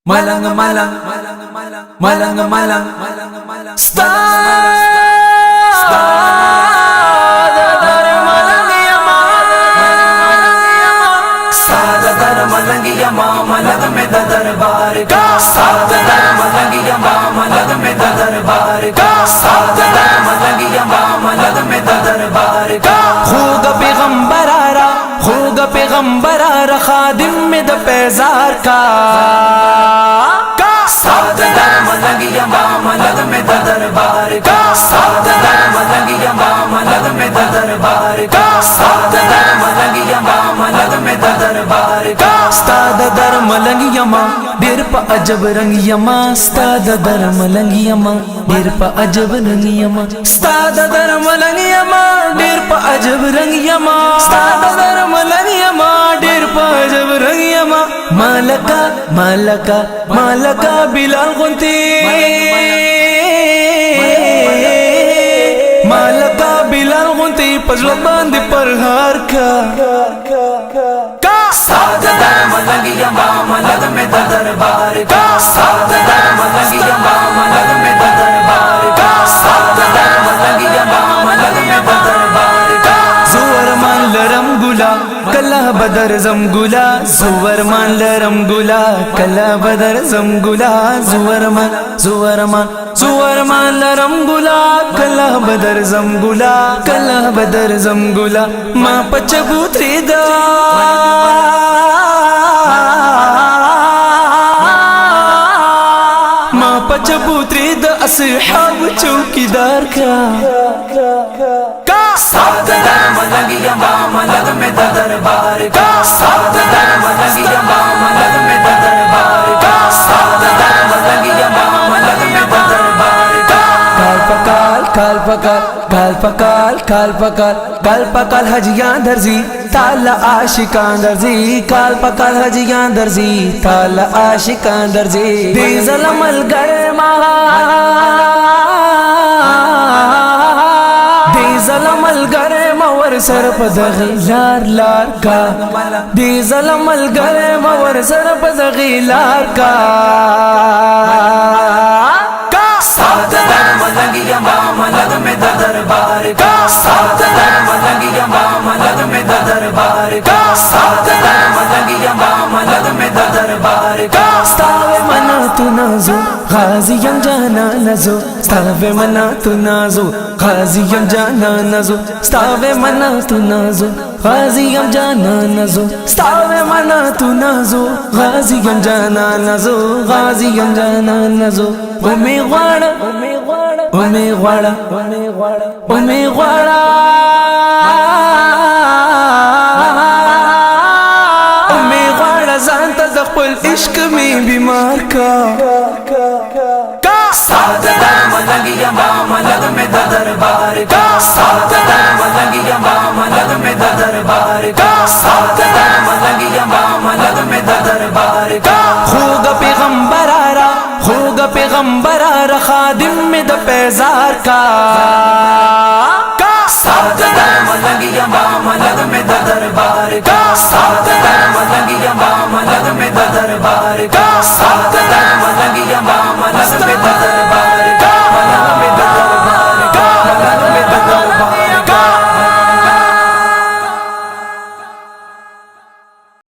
Malang malang malang malang Stada dar malangiyama Stada dar malangiyama malang में दरबार का Stada dar malangiyama malang में दरबार का Stada dar malangiyama malang में दरबार का खूगा पैगंबर आरा खादिम में द पैजार का सादा दर मलंगियमा मलग में दरबार का सादा दर मलंगियमा मलग में दरबार का सादा दर मलंगियमा मलग में दरबार का सादा दर मलंगियमा देर प अजब रंगियमा सादा दर मलंगियमा देर प अजब रंगियमा सादा दर मलंगियमा देर प अजब रंगियमा सादा दर मलंगियमा देर प अजब रंगियमा मालका मालका मालका बिलाल गुंती मालका बिलाल गुंती पजलो बांध पर हार का सादा दर मलंगियमा मलग में दरबार का सादा दर मलंगियमा मलग में दरबार का सादा दर मलंगियमा मलग में दरबार का जुवर मान लरम गुला कला बदर जमगुला जुवर मान लरम गुला कला बदर जमगुला जुवर मान लरम गुला कला बदर जमगुला कला बदर जमगुला माँ पचबूत्री दा माँ पचबूत्री द असहाब चौकीदार का सादा दर मलंगियमा मलग में दरबार का सादा दर मलंगियमा मलग में दरबार का सादा दर मलंगियमा मलग में दरबार का काल पकाल हजियां दर्जी ताला आशिकां दर्जी काल पकाल हजियां दर्जी ताला आशिकां दर्जी दीजल मल गए मल गरे मवर सर पदगी लार लार का डीजल मल गरे मवर सर पदगी लार का सादा दर मलंगियमा मलग में दरबार का सादा दर मलंगियमा मलग में दरबार का सादा दर मलंगियमा मलग में दरबार का स्तावे मना तू नाजो गाजियम जाना नजो स्तावे मना तू नाजो गाजियम जाना नजो स्तावे मना तू नाजो गाजियम जाना नजो स्तावे मना तू नाजो गाजियम जाना नजो गाजियम जाना नजो ओमे वाड़ा जानता ज़ख्पल इश्क में बीमार का सादा दर मलंगियमा मलग में दरबार का सादा दर मलंगियमा मलग में दरबार का सादा दर मलंगियमा मलग में दरबार का खूगा पैगंबर आरा खादिम में द पैजार का सादा दर मलंगियमा मलग में दरबार का सादा